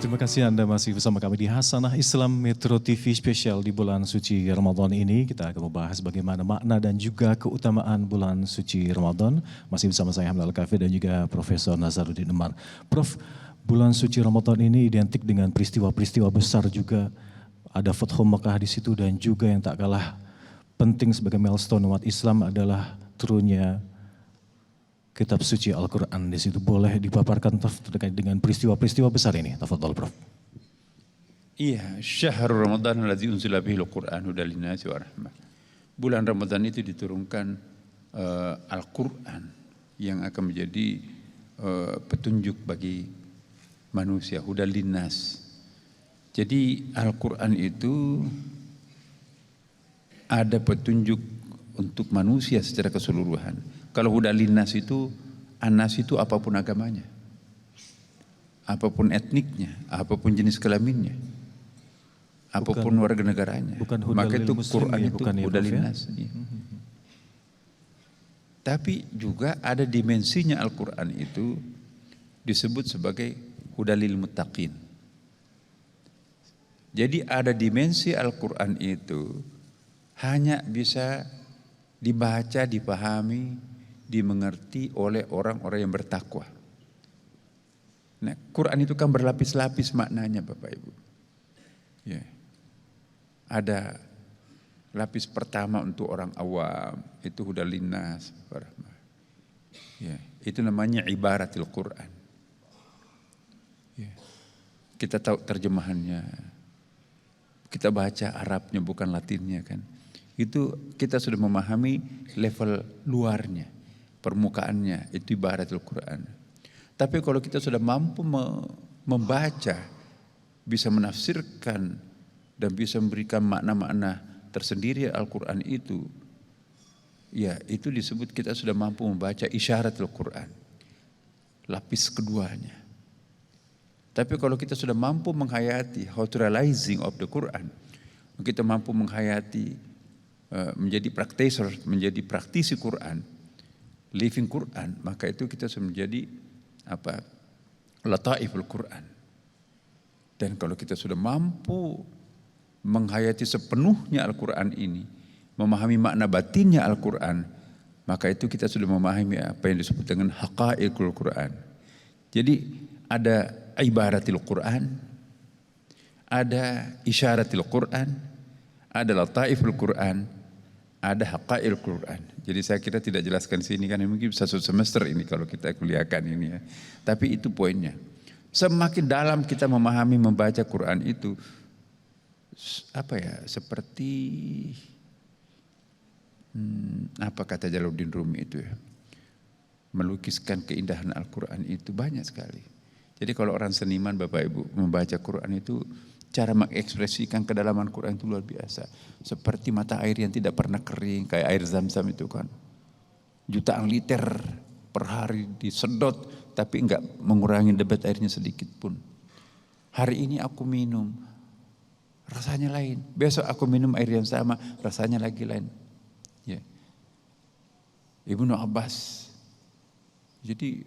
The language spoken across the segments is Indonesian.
Terima kasih Anda masih bersama kami di Hasanah Islam Metro TV spesial di bulan suci Ramadan ini. Kita akan membahas bagaimana makna dan juga keutamaan bulan suci Ramadan. Masih bersama saya Hamdal Kafi dan juga Profesor Nazaruddin Umar. Prof, bulan suci Ramadan ini identik dengan peristiwa-peristiwa besar juga. Ada Fathu Makkah di situ dan juga yang tak kalah penting sebagai milestone umat Islam adalah turunnya kitab suci Al-Quran. Di situ boleh dipaparkan terkait dengan peristiwa-peristiwa besar ini. Tafadhol Prof. Iya, syahrul Ramadan alladzi unzila bihi al-Qur'an hudan linnasi wa rahmah. Bulan Ramadan itu diturunkan Al-Qur'an yang akan menjadi petunjuk bagi manusia, hudan linnas. Jadi Al-Qur'an itu ada petunjuk untuk manusia secara keseluruhan. Kalau hudan linnas itu, anas itu apapun agamanya, apapun etniknya, apapun jenis kelaminnya, apapun warga negaranya. Maka itu Quran ya, itu hudan linnas. Ya. Tapi juga ada dimensinya Al-Quran itu disebut sebagai hudan lil muttaqin. Jadi ada dimensi Al-Quran itu hanya bisa dibaca, dipahami, dimengerti oleh orang-orang yang bertakwa. Nah, Quran itu kan berlapis-lapis maknanya Bapak Ibu. Ya. Ada lapis pertama untuk orang awam, itu hudan linnas. Ya, itu namanya ibaratil Quran. Ya. Kita tahu terjemahannya. Kita baca Arabnya bukan Latinnya kan. Itu kita sudah memahami level luarnya. Permukaannya itu ibaratul Quran. Tapi kalau kita sudah mampu membaca, bisa menafsirkan dan bisa memberikan makna-makna tersendiri Al-Quran itu, ya itu disebut kita sudah mampu membaca isyaratul Quran, lapis keduanya. Tapi kalau kita sudah mampu menghayati how to realizing of the Quran, kita mampu menghayati menjadi practitioner, menjadi praktisi Quran, living Quran, maka itu kita sudah menjadi lataiful Quran. Dan kalau kita sudah mampu menghayati sepenuhnya Al-Quran ini, memahami makna batinnya Al-Quran, maka itu kita sudah memahami apa yang disebut dengan haqaiqul Quran. Jadi ada ibaratil Quran, ada isyaratil Quran, ada lataiful Quran, ada haqaiqul Quran. Jadi saya kira tidak jelaskan sini kan, mungkin bisa satu semester ini kalau kita kuliahkan ini ya. Tapi itu poinnya. Semakin dalam kita memahami membaca Quran itu seperti apa kata Jalaluddin Rumi itu ya. Melukiskan keindahan Al-Quran itu banyak sekali. Jadi kalau orang seniman Bapak Ibu membaca Quran itu cara mengekspresikan kedalaman Quran itu luar biasa. Seperti mata air yang tidak pernah kering, kayak air Zam-Zam itu kan. Jutaan liter per hari disedot, tapi enggak mengurangi debit airnya sedikit pun. Hari ini aku minum, rasanya lain. Besok aku minum air yang sama, rasanya lagi lain. Ya. Ibnu Abbas. Jadi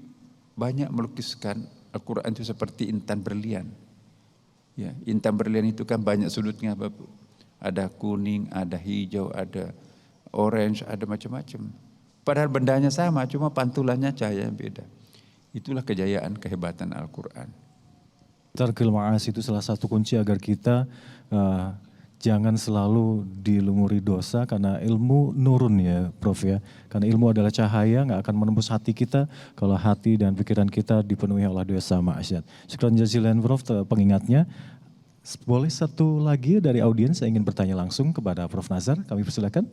banyak melukiskan Al-Quran itu seperti intan berlian. Ya, intan berlian itu kan banyak sudutnya Bapak. Ada kuning, ada hijau, ada orange, ada macam-macam. Padahal bendanya sama, cuma pantulannya cahaya yang beda. Itulah kejayaan, kehebatan Al-Quran. Tarkil ma'as itu salah satu kunci agar kita jangan selalu dilumuri dosa, karena ilmu nurun ya Prof ya. Karena ilmu adalah cahaya, nggak akan menembus hati kita kalau hati dan pikiran kita dipenuhi oleh dosa maksiat. Syukran jazilan Prof pengingatnya. Boleh satu lagi dari audiens yang ingin bertanya langsung kepada Prof Nazar, kami persilakan.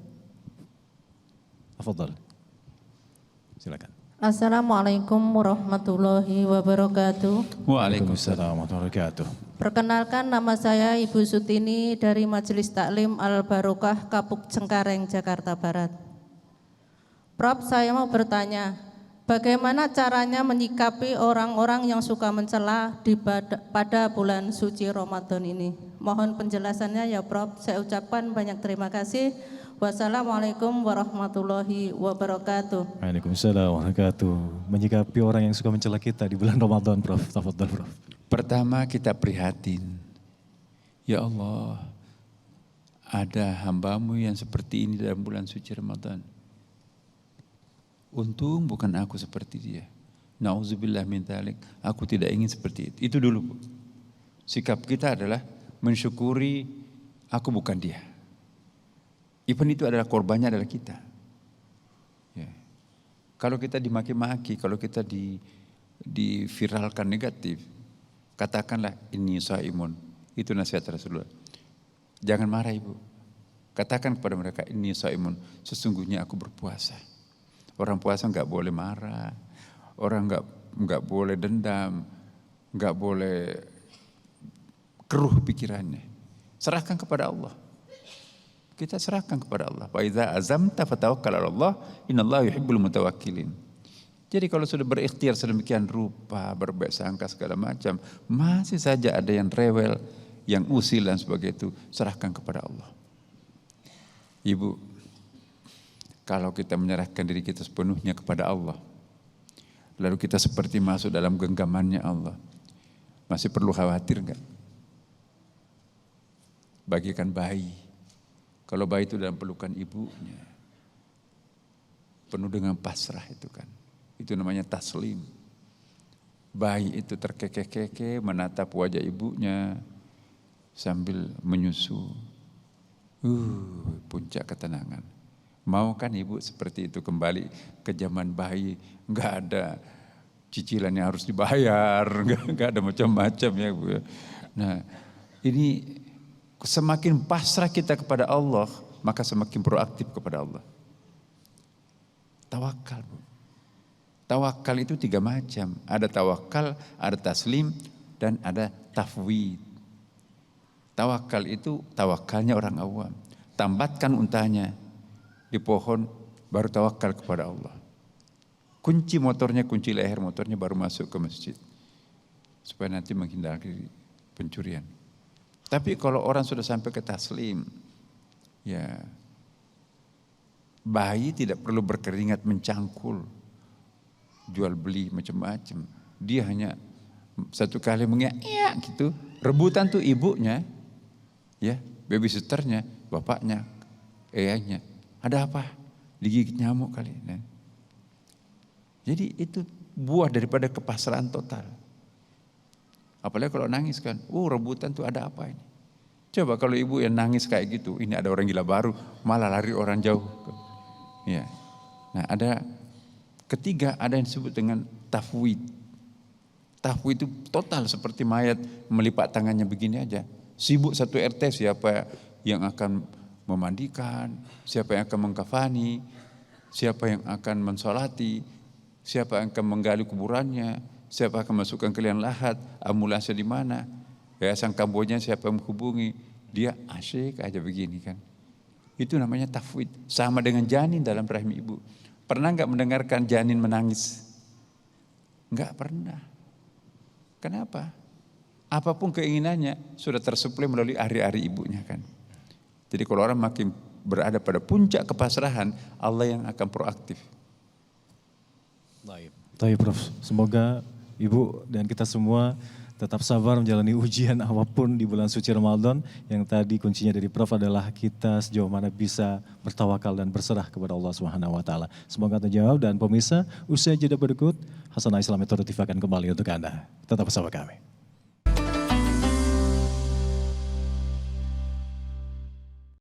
Tafadhol. Silakan. Assalamualaikum warahmatullahi wabarakatuh. Waalaikumsalam warahmatullahi wabarakatuh. Perkenalkan, nama saya Ibu Sutini dari Majelis Taklim Al-Barokah Kapuk Cengkareng, Jakarta Barat. Prof, saya mau bertanya, bagaimana caranya menyikapi orang-orang yang suka mencela pada bulan suci Ramadan ini? Mohon penjelasannya ya Prof. Saya ucapkan banyak terima kasih. Wassalamualaikum warahmatullahi wabarakatuh. Waalaikumsalam warahmatullahi wabarakatuh. Menyikapi orang yang suka mencela kita di bulan Ramadan, Prof. Tafadhol, Prof. Pertama kita prihatin. Ya Allah, ada hambamu yang seperti ini dalam bulan suci Ramadan. Untung bukan aku seperti dia. Nauzubillah min dzalik. Aku tidak ingin seperti itu. Itu dulu, Bu. Sikap kita adalah mensyukuri aku bukan dia. Even itu adalah korbannya adalah kita. Ya. Kalau kita dimaki-maki, kalau kita diviralkan negatif, katakanlah ini shaimun. Itu nasihat Rasulullah. Jangan marah, Ibu. Katakan kepada mereka ini shaimun. Sesungguhnya aku berpuasa. Orang puasa nggak boleh marah. Orang nggak boleh dendam. Nggak boleh keruh pikirannya. Serahkan kepada Allah. Kita serahkan kepada Allah. Wa idza azamta fatawakkal 'ala Allah, innallaha yuhibbul mutawakkilin. Jadi kalau sudah berikhtiar sedemikian rupa, berbaik sangka segala macam, masih saja ada yang rewel, yang usil dan sebagainya, itu serahkan kepada Allah. Ibu, kalau kita menyerahkan diri kita sepenuhnya kepada Allah, lalu kita seperti masuk dalam genggamannya Allah, masih perlu khawatir enggak? Bagikan bayi. Kalau bayi itu dalam pelukan ibunya, penuh dengan pasrah itu kan. Itu namanya taslim. Bayi itu terkekeh-kekeh menatap wajah ibunya sambil menyusu. Puncak ketenangan. Mau kan ibu seperti itu kembali ke zaman bayi, nggak ada cicilan yang harus dibayar, nggak ada macam-macam ya Bu. Nah, ini semakin pasrah kita kepada Allah, maka semakin proaktif kepada Allah. Tawakal, Bu. Tawakal itu 3 macam. Ada tawakal, ada taslim, dan ada tafwid. Tawakal itu tawakalnya orang awam. Tambatkan untanya di pohon, baru tawakal kepada Allah. Kunci motornya, kunci leher motornya baru masuk ke masjid. Supaya nanti menghindari pencurian. Tapi kalau orang sudah sampai ke taslim, ya bayi tidak perlu berkeringat mencangkul, jual beli macam-macam. Dia hanya satu kali mengiyak gitu, rebutan tuh ibunya, ya babysitternya, bapaknya, ayahnya. Ada apa? Digigit nyamuk kali. Nah. Jadi itu buah daripada kepasrahan total. Apalagi kalau nangis kan, rebutan tuh ada apa ini? Coba kalau ibu yang nangis kayak gitu, ini ada orang gila baru, malah lari orang jauh. Ya. Nah ada ketiga, ada yang disebut dengan tafwid. Tafwid itu total seperti mayat melipat tangannya begini aja. Sibuk satu RT siapa yang akan memandikan, siapa yang akan mengkafani, siapa yang akan mensolati, siapa yang akan menggali kuburannya, siapa akan masukkan ke liang lahat, ambulansnya di mana, yayasan Kamboja siapa yang menghubungi, dia asyik aja begini kan. Itu namanya tafwid. Sama dengan janin dalam rahim ibu. Pernah nggak mendengarkan janin menangis? Nggak pernah. Kenapa? Apapun keinginannya sudah tersuplai melalui ari-ari ibunya kan. Jadi kalau orang makin berada pada puncak kepasrahan, Allah yang akan proaktif. Baik, Prof. Semoga Ibu dan kita semua tetap sabar menjalani ujian apapun di bulan suci Ramadan. Yang tadi kuncinya dari Prof adalah kita sejauh mana bisa bertawakal dan berserah kepada Allah Subhanahu wa taala. Semoga terjawab dan pemirsa, usai jeda berikut Hasanah Islam Metode TV akan kembali untuk Anda. Tetap bersama kami.